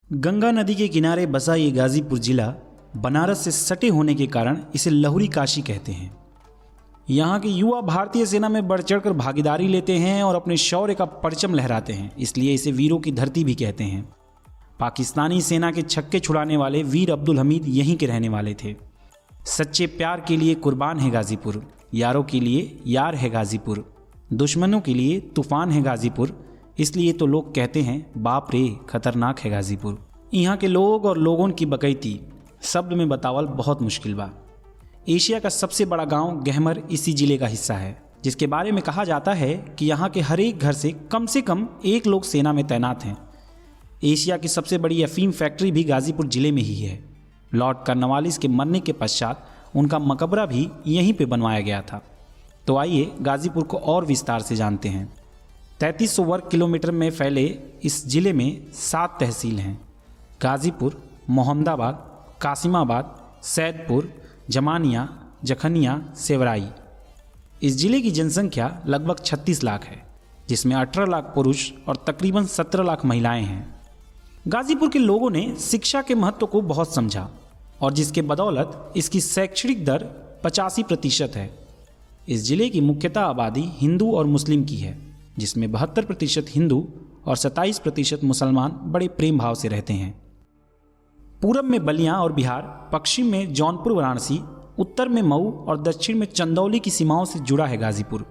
गंगा नदी के किनारे बसा ये गाजीपुर जिला बनारस से सटे होने के कारण इसे लहुरी काशी कहते हैं। यहाँ के युवा भारतीय सेना में बढ़ चढ़कर भागीदारी लेते हैं और अपने शौर्य का परचम लहराते हैं, इसलिए इसे वीरों की धरती भी कहते हैं। पाकिस्तानी सेना के छक्के छुड़ाने वाले वीर अब्दुल हमीद यहीं के रहने वाले थे। सच्चे प्यार के लिए कुर्बान है गाजीपुर, यारों के लिए यार है गाजीपुर, दुश्मनों के लिए तूफान है गाजीपुर, इसलिए तो लोग कहते हैं बाप रे खतरनाक है गाजीपुर। यहाँ के लोग और लोगों की बकैती शब्द में बतावल बहुत मुश्किल बा। एशिया का सबसे बड़ा गांव गहमर इसी जिले का हिस्सा है, जिसके बारे में कहा जाता है कि यहाँ के हर एक घर से कम एक लोग सेना में तैनात हैं। एशिया की सबसे बड़ी अफीम फैक्ट्री भी गाजीपुर जिले में ही है। लॉर्ड कॉर्नवालिस के मरने के पश्चात उनका मकबरा भी यहीं पे बनवाया गया था। तो आइए गाजीपुर को और विस्तार से जानते हैं। 3300 वर्ग किलोमीटर में फैले इस जिले में 7 तहसील हैं: गाजीपुर, मोहम्मदाबाद, कासिमाबाद, सैदपुर, जमानिया, जखनिया, सेवराई। इस जिले की जनसंख्या लगभग 36 लाख है, जिसमें 18 लाख पुरुष और तकरीबन 17 लाख महिलाएं हैं। गाजीपुर के लोगों ने शिक्षा के महत्व को बहुत समझा और जिसके बदौलत इसकी शैक्षणिक दर 85% है। इस जिले की मुख्यतः आबादी हिंदू और मुस्लिम की है, जिसमें 72% हिंदू और 27% मुसलमान बड़े प्रेम भाव से रहते हैं। पूरब में बलिया और बिहार, पश्चिम में जौनपुर वाराणसी, उत्तर में मऊ और दक्षिण में चंदौली की सीमाओं से जुड़ा है गाजीपुर।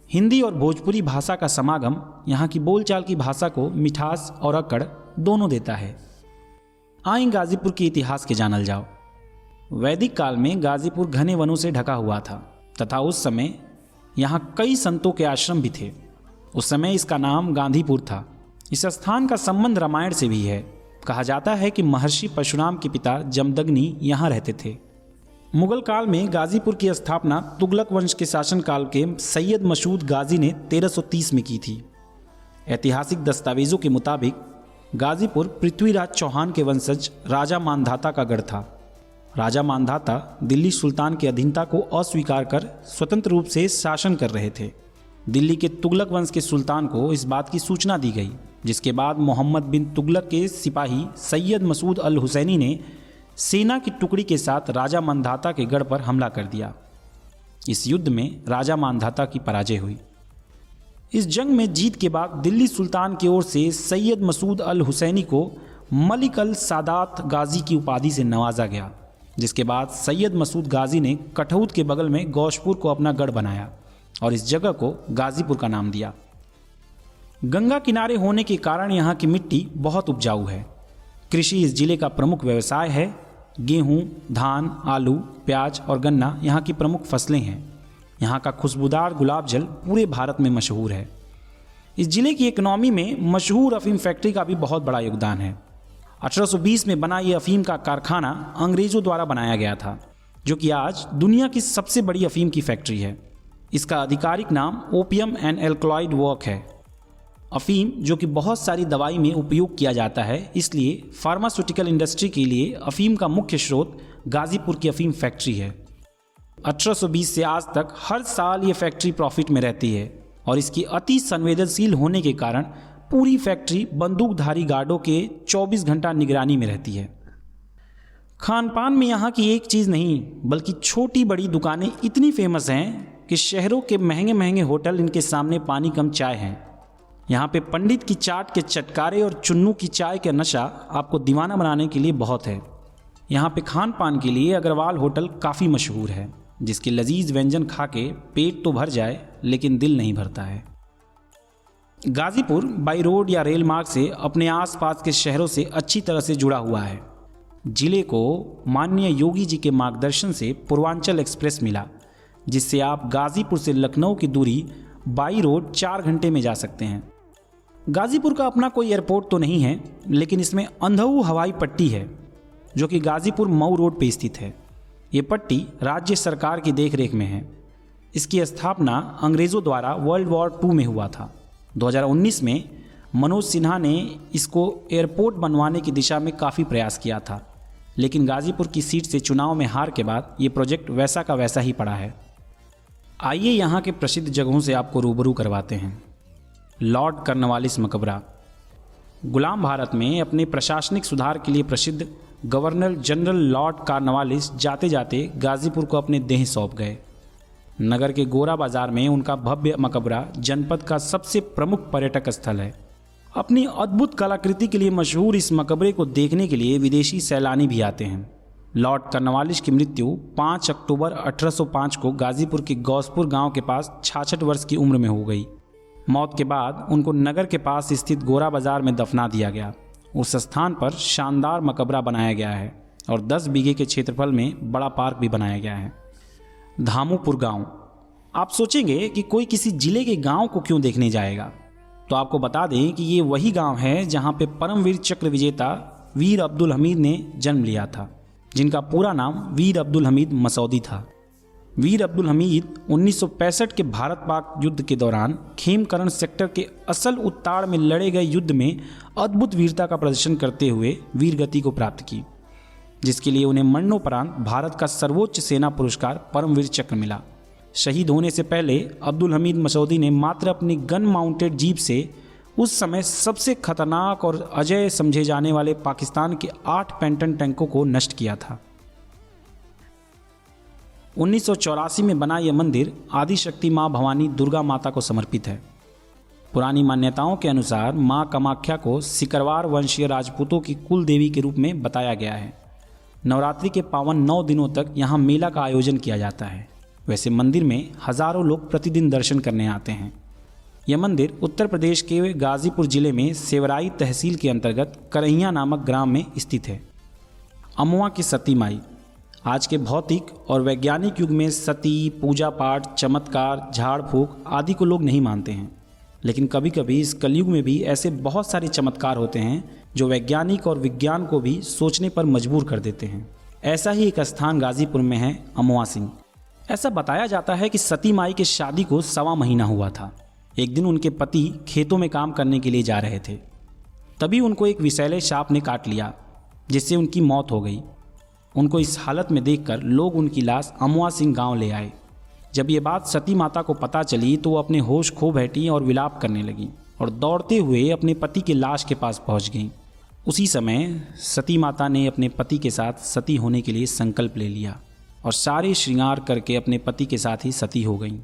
हिंदी और भोजपुरी भाषा का समागम यहाँ की बोलचाल की भाषा को मिठास और अकड़ दोनों देता है। आइए गाजीपुर के इतिहास के जानल जाओ। वैदिक काल में गाजीपुर घने वनों से ढका हुआ था तथा उस समय यहाँ कई संतों के आश्रम भी थे। उस समय इसका नाम गांधीपुर था। इस स्थान का संबंध रामायण से भी है। कहा जाता है कि महर्षि परशुराम के पिता जमदग्नि यहाँ रहते थे। मुगल काल में गाजीपुर की स्थापना तुगलक वंश के शासनकाल के सैयद मसूद गाजी ने 1330 में की थी। ऐतिहासिक दस्तावेजों के मुताबिक गाजीपुर पृथ्वीराज चौहान के वंशज राजा मानधाता का गढ़ था। राजा मानधाता दिल्ली सुल्तान की अधीनता को अस्वीकार कर स्वतंत्र रूप से शासन कर रहे थे। दिल्ली के तुगलक वंश के सुल्तान को इस बात की सूचना दी गई, जिसके बाद मोहम्मद बिन तुगलक के सिपाही सैयद मसूद अल हुसैनी ने सेना की टुकड़ी के साथ राजा मानधाता के गढ़ पर हमला कर दिया। इस युद्ध में राजा मानधाता की पराजय हुई। इस जंग में जीत के बाद दिल्ली सुल्तान की ओर से सैयद मसूद अल हुसैनी को मलिक अल सादात गाजी की उपाधि से नवाजा गया, जिसके बाद सैयद मसूद गाजी ने कठौत के बगल में गौशपुर को अपना गढ़ बनाया और इस जगह को गाजीपुर का नाम दिया। गंगा किनारे होने के कारण यहाँ की मिट्टी बहुत उपजाऊ है। कृषि इस जिले का प्रमुख व्यवसाय है। गेहूँ, धान, आलू, प्याज और गन्ना यहाँ की प्रमुख फसलें हैं। यहाँ का खुशबूदार गुलाब जल पूरे भारत में मशहूर है। इस जिले की इकोनॉमी में मशहूर अफीम फैक्ट्री का भी बहुत बड़ा योगदान है। 1820 में बना ये अफीम का कारखाना अंग्रेज़ों द्वारा बनाया गया था, जो कि आज दुनिया की सबसे बड़ी अफीम की फैक्ट्री है। इसका आधिकारिक नाम ओपियम एंड एल्कलॉइड वर्क है। अफीम जो कि बहुत सारी दवाई में उपयोग किया जाता है, इसलिए फार्मास्यूटिकल इंडस्ट्री के लिए अफीम का मुख्य स्रोत गाजीपुर की अफीम फैक्ट्री है। 1820 से आज तक हर साल ये फैक्ट्री प्रॉफिट में रहती है और इसकी अति संवेदनशील होने के कारण पूरी फैक्ट्री बंदूकधारी गार्डों के 24 घंटा निगरानी में रहती है। खान पान में यहाँ की एक चीज़ नहीं बल्कि छोटी बड़ी दुकानें इतनी फेमस हैं कि शहरों के महंगे महंगे होटल इनके सामने पानी कम चाय हैं। यहाँ पे पंडित की चाट के चटकारे और चुन्नू की चाय का नशा आपको दीवाना बनाने के लिए बहुत है। यहाँ पे खान पान के लिए अग्रवाल होटल काफ़ी मशहूर है, जिसके लजीज व्यंजन खा के पेट तो भर जाए लेकिन दिल नहीं भरता है। गाजीपुर बाई रोड या रेल मार्ग से अपने आसपास के शहरों से अच्छी तरह से जुड़ा हुआ है। जिले को माननीय योगी जी के मार्गदर्शन से पूर्वांचल एक्सप्रेस मिला, जिससे आप गाजीपुर से लखनऊ की दूरी बाई रोड 4 घंटे में जा सकते हैं। गाजीपुर का अपना कोई एयरपोर्ट तो नहीं है, लेकिन इसमें अंधऊ हवाई पट्टी है, जो कि गाजीपुर मऊ रोड पर स्थित है। ये पट्टी राज्य सरकार की देखरेख में है। इसकी स्थापना अंग्रेज़ों द्वारा वर्ल्ड वॉर II में हुआ था। 2019 में मनोज सिन्हा ने इसको एयरपोर्ट बनवाने की दिशा में काफ़ी प्रयास किया था, लेकिन गाजीपुर की सीट से चुनाव में हार के बाद ये प्रोजेक्ट वैसा का वैसा ही पड़ा है। आइए यहाँ के प्रसिद्ध जगहों से आपको रूबरू करवाते हैं। लॉर्ड कॉर्नवालिस मकबरा। गुलाम भारत में अपने प्रशासनिक सुधार के लिए प्रसिद्ध गवर्नर जनरल लॉर्ड कॉर्नवालिस जाते जाते गाजीपुर को अपने देह सौंप गए। नगर के गोरा बाजार में उनका भव्य मकबरा जनपद का सबसे प्रमुख पर्यटक स्थल है। अपनी अद्भुत कलाकृति के लिए मशहूर इस मकबरे को देखने के लिए विदेशी सैलानी भी आते हैं। लॉर्ड कॉर्नवालिस की मृत्यु 5 अक्टूबर 1805 को गाजीपुर के गौसपुर गांव के पास 66 वर्ष की उम्र में हो गई। मौत के बाद उनको नगर के पास स्थित गोरा बाजार में दफना दिया गया। उस स्थान पर शानदार मकबरा बनाया गया है और 10 बीघे के क्षेत्रफल में बड़ा पार्क भी बनाया गया है। धामुपुर गांव। आप सोचेंगे कि कोई किसी जिले के गांव को क्यों देखने जाएगा, तो आपको बता दें कि ये वही गांव है जहां पे परमवीर चक्र विजेता वीर अब्दुल हमीद ने जन्म लिया था, जिनका पूरा नाम वीर अब्दुल हमीद मसौदी था। वीर अब्दुल हमीद 1965 के भारत पाक युद्ध के दौरान खेमकरण सेक्टर के असल उत्ताड़ में लड़े गए युद्ध में अद्भुत वीरता का प्रदर्शन करते हुए वीरगति को प्राप्त की, जिसके लिए उन्हें मरणोपरांत भारत का सर्वोच्च सेना पुरस्कार परमवीर चक्र मिला। शहीद होने से पहले अब्दुल हमीद मसौदी ने मात्र अपनी गन माउंटेड जीप से उस समय सबसे खतरनाक और अजेय समझे जाने वाले पाकिस्तान के 8 पेंटन टैंकों को नष्ट किया था। 1984 में बना यह मंदिर आदिशक्ति माँ भवानी दुर्गा माता को समर्पित है। पुरानी मान्यताओं के अनुसार माँ कामाख्या को सिकरवार वंशीय राजपूतों की कुल देवी के रूप में बताया गया है। नवरात्रि के पावन 9 दिनों तक यहाँ मेला का आयोजन किया जाता है। वैसे मंदिर में हजारों लोग प्रतिदिन दर्शन करने आते हैं। यह मंदिर उत्तर प्रदेश के गाजीपुर जिले में सेवराई तहसील के अंतर्गत करहिया नामक ग्राम में स्थित है। अमवा की सती माई। आज के भौतिक और वैज्ञानिक युग में सती, पूजा पाठ, चमत्कार, झाड़ फूक आदि को लोग नहीं मानते हैं, लेकिन कभी कभी इस कलयुग में भी ऐसे बहुत सारे चमत्कार होते हैं जो वैज्ञानिक और विज्ञान को भी सोचने पर मजबूर कर देते हैं। ऐसा ही एक स्थान गाजीपुर में है अमवा सिंह। ऐसा बताया जाता है कि सती माई की शादी को 1.25 महीना हुआ था। एक दिन उनके पति खेतों में काम करने के लिए जा रहे थे, तभी उनको एक विषैले सांप ने काट लिया, जिससे उनकी मौत हो गई। उनको इस हालत में देखकर लोग उनकी लाश अमवा सिंह गांव ले आए। जब ये बात सती माता को पता चली तो वो अपने होश खो बैठी और विलाप करने लगी और दौड़ते हुए अपने पति की लाश के पास पहुंच गईं। उसी समय सती माता ने अपने पति के साथ सती होने के लिए संकल्प ले लिया और सारे श्रृंगार करके अपने पति के साथ ही सती हो गईं।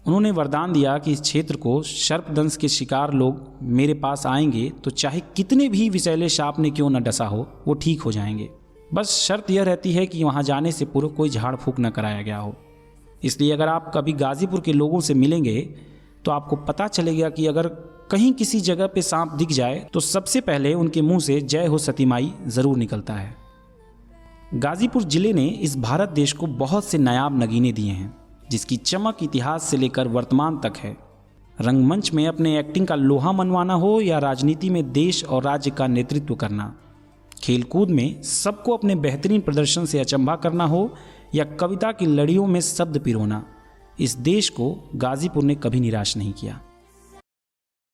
उन्होंने वरदान दिया कि इस क्षेत्र को सर्पदंश के शिकार लोग मेरे पास आएंगे तो चाहे कितने भी विषैले सांप ने क्यों न डसा हो, वो ठीक हो जाएंगे। बस शर्त यह रहती है कि वहाँ जाने से पूर्व कोई झाड़ फूक न कराया गया हो। इसलिए अगर आप कभी गाजीपुर के लोगों से मिलेंगे तो आपको पता चलेगा कि अगर कहीं किसी जगह पे सांप दिख जाए तो सबसे पहले उनके मुंह से जय हो सती माई ज़रूर निकलता है। गाजीपुर जिले ने इस भारत देश को बहुत से नायाब नगीने दिए हैं, जिसकी चमक इतिहास से लेकर वर्तमान तक है। रंगमंच में अपने एक्टिंग का लोहा मनवाना हो या राजनीति में देश और राज्य का नेतृत्व करना, खेलकूद में सबको अपने बेहतरीन प्रदर्शन से अचंभा करना हो या कविता की लड़ियों में शब्द पिरोना, इस देश को गाजीपुर ने कभी निराश नहीं किया।